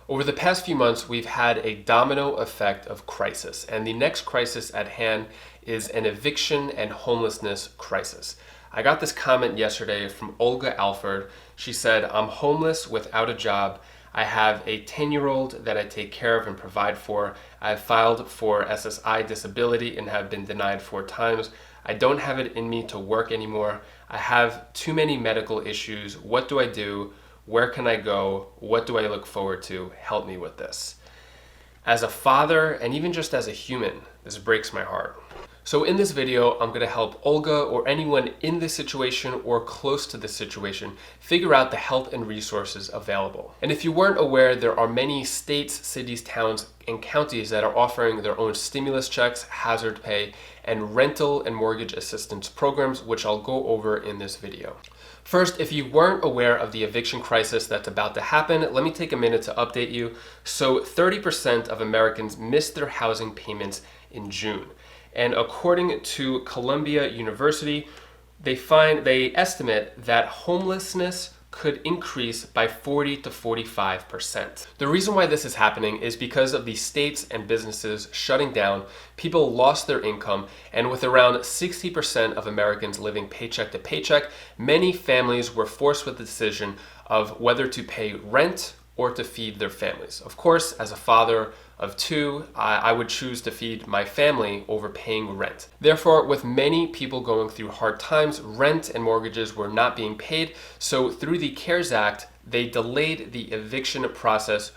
Over the past few months, we've had a domino effect of crisis, and the next crisis at hand is an eviction and homelessness crisis. I got this comment yesterday from Olga Alford. She said, "I'm homeless without a job. I have a 10-year-old that I take care of and provide for. I've filed for SSI disability and have been denied 4 times. I don't have it in me to work anymore. I have too many medical issues. What do I do? Where can I go? What do I look forward to? Help me with this." As a father, and even just as a human, this breaks my heart. So in this video, I'm gonna help Olga or anyone in this situation or close to this situation figure out the help and resources available. And if you weren't aware, there are many states, cities, towns, and counties that are offering their own stimulus checks, hazard pay, and rental and mortgage assistance programs, which I'll go over in this video. First, if you weren't aware of the eviction crisis that's about to happen, let me take a minute to update you. So 30% of Americans missed their housing payments in June. And according to Columbia University, they estimate that homelessness could increase by 40 to 45%. The reason why this is happening is because of the states and businesses shutting down, people lost their income, and with around 60% of Americans living paycheck to paycheck, many families were forced with the decision of whether to pay rent or to feed their families. Of course, as a father of 2, I would choose to feed my family over paying rent. Therefore, with many people going through hard times, rent and mortgages were not being paid. So through the CARES Act, they delayed the eviction process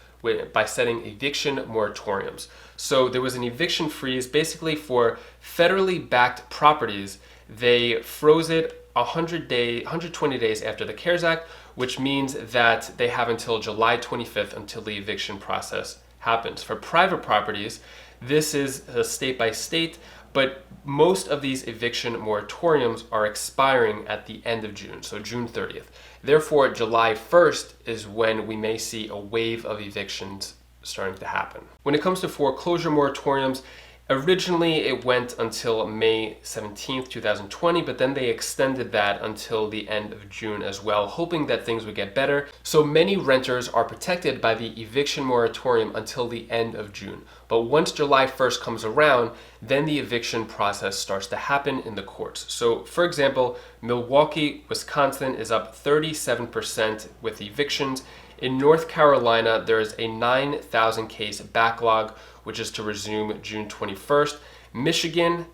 by setting eviction moratoriums. So there was an eviction freeze basically for federally backed properties. They froze it 120 days after the CARES Act, which means that they have until July 25th until the eviction process happens. For private properties, this is state by state, but most of these eviction moratoriums are expiring at the end of June, so June 30th. Therefore, July 1st is when we may see a wave of evictions starting to happen. When it comes to foreclosure moratoriums, originally it went until May 17th, 2020, but then they extended that until the end of June as well, hoping that things would get better. So many renters are protected by the eviction moratorium until the end of June. But once July 1st comes around, then the eviction process starts to happen in the courts. So for example, Milwaukee, Wisconsin is up 37% with evictions. In North Carolina, there is a 9,000 case backlog, which is to resume June 21st. Michigan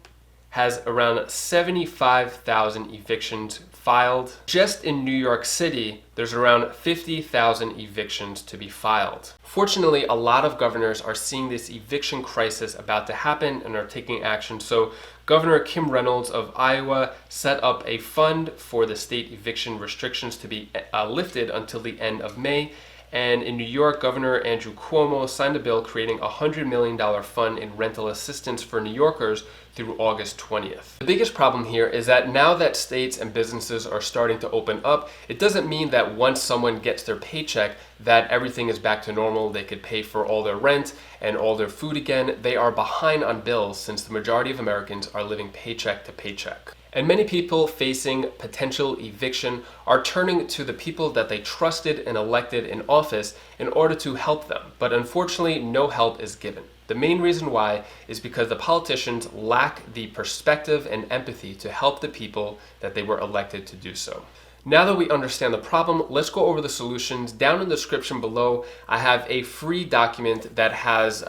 has around 75,000 evictions filed. Just in New York City, there's around 50,000 evictions to be filed. Fortunately, a lot of governors are seeing this eviction crisis about to happen and are taking action. So Governor Kim Reynolds of Iowa set up a fund for the state eviction restrictions to be lifted until the end of May. And in New York, Governor Andrew Cuomo signed a bill creating a $100 million fund in rental assistance for New Yorkers through August 20th. The biggest problem here is that now that states and businesses are starting to open up, it doesn't mean that once someone gets their paycheck that everything is back to normal. They could pay for all their rent and all their food again. They are behind on bills since the majority of Americans are living paycheck to paycheck. And many people facing potential eviction are turning to the people that they trusted and elected in office in order to help them. But unfortunately, no help is given. The main reason why is because the politicians lack the perspective and empathy to help the people that they were elected to do so. Now that we understand the problem, let's go over the solutions. Down in the description below, I have a free document that has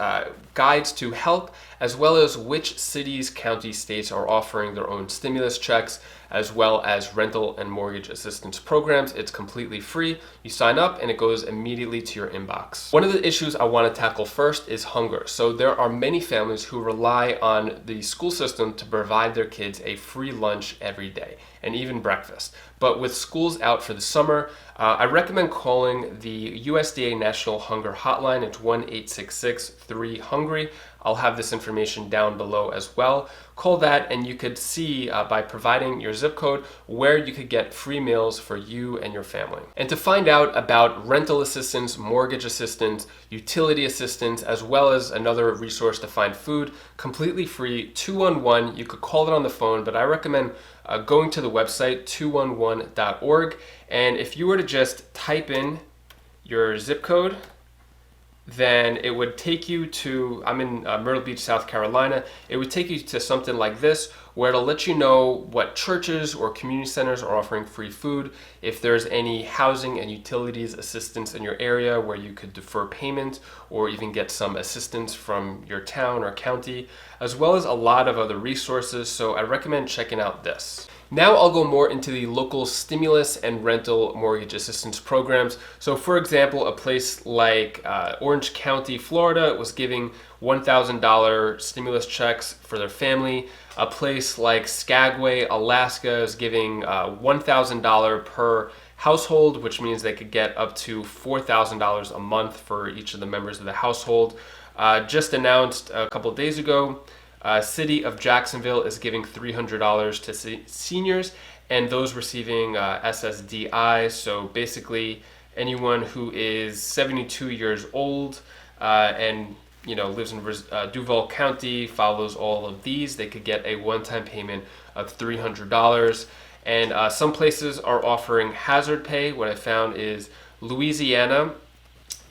guides to help, as well as which cities, counties, states are offering their own stimulus checks, as well as rental and mortgage assistance programs. It's completely free. You sign up and it goes immediately to your inbox. One of the issues I want to tackle first is hunger. So there are many families who rely on the school system to provide their kids a free lunch every day and even breakfast. But with schools out for the summer, I recommend calling the USDA National Hunger Hotline. It's 1-866-3-HUNGRY. I'll have this information down below as well. Call that and you could see by providing your zip code where you could get free meals for you and your family. And to find out about rental assistance, mortgage assistance, utility assistance, as well as another resource to find food, completely free, 211. You could call it on the phone, but I recommend going to the website 211.org. And if you were to just type in your zip code then it would take you to, I'm in Myrtle Beach, South Carolina. It would take you to something like this, where it'll let you know what churches or community centers are offering free food, if there's any housing and utilities assistance in your area where you could defer payment or even get some assistance from your town or county, as well as a lot of other resources. So I recommend checking out this. Now I'll go more into the local stimulus and rental mortgage assistance programs. So for example, a place like Orange County, Florida was giving $1,000 stimulus checks for their family. A place like Skagway, Alaska is giving $1,000 per household, which means they could get up to $4,000 a month for each of the members of the household. Just announced a couple of days ago, City of Jacksonville is giving $300 to seniors, and those receiving SSDI. So basically, anyone who is 72 years old and lives in Duval County, follows all of these, they could get a one-time payment of $300. And some places are offering hazard pay. What I found is Louisiana,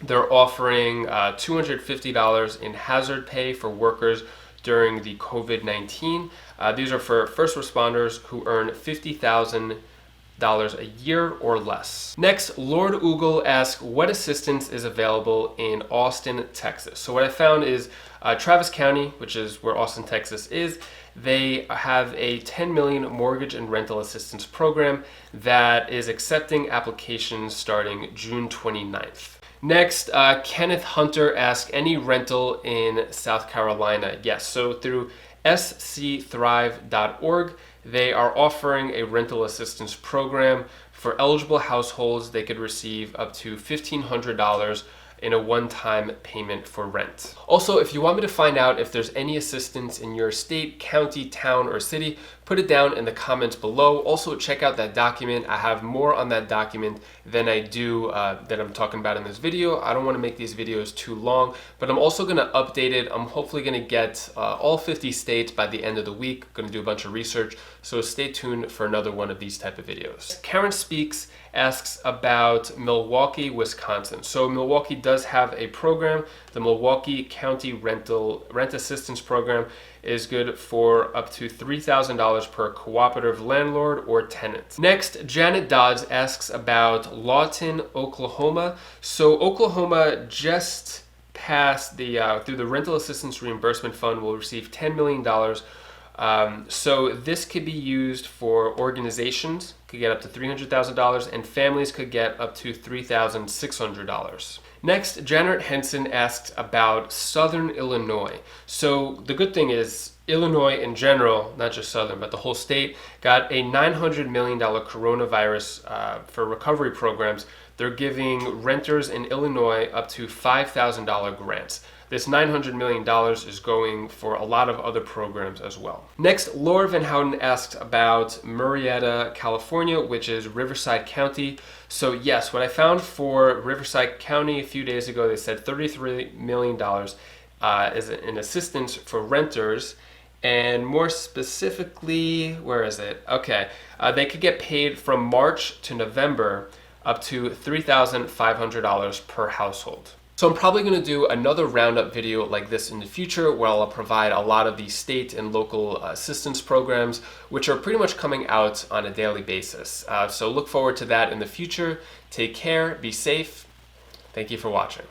they're offering $250 in hazard pay for workers during the COVID-19. These are for first responders who earn $50,000 a year or less. Next, Lord Oogle asks what assistance is available in Austin, Texas. So what I found is Travis County, which is where Austin, Texas is, they have a $10 million mortgage and rental assistance program that is accepting applications starting June 29th. Next, Kenneth Hunter asks, any rental in South Carolina? Yes, so through scthrive.org, they are offering a rental assistance program. For eligible households, they could receive up to $1,500 in a one-time payment for rent. Also, if you want me to find out if there's any assistance in your state, county, town, or city, put it down in the comments below. Also, check out that document. I have more on that document than I do that I'm talking about in this video. I don't want to make these videos too long, but I'm also going to update it. I'm hopefully going to get all 50 states by the end of the week. I'm going to do a bunch of research, so stay tuned for another one of these type of videos. Karen Speaks asks about Milwaukee, Wisconsin. So Milwaukee does have a program. The Milwaukee County Rent Assistance Program is good for up to $3,000 per cooperative landlord or tenant. Next, Janet Dodds asks about Lawton, Oklahoma. So Oklahoma just passed through the Rental Assistance Reimbursement Fund will receive $10 million. So this could be used for organizations, could get up to $300,000, and families could get up to $3,600. Next, Janet Henson asks about Southern Illinois. So the good thing is Illinois in general, not just Southern, but the whole state, got a $900 million coronavirus for recovery programs. They're giving renters in Illinois up to $5,000 grants. This $900 million is going for a lot of other programs as well. Next, Laura Van Houten asked about Murrieta, California, which is Riverside County. So yes, what I found for Riverside County a few days ago, they said $33 million is an assistance for renters. And more specifically, where is it? Okay, they could get paid from March to November up to $3,500 per household. So I'm probably going to do another roundup video like this in the future where I'll provide a lot of the state and local assistance programs, which are pretty much coming out on a daily basis. So look forward to that in the future. Take care, be safe. Thank you for watching.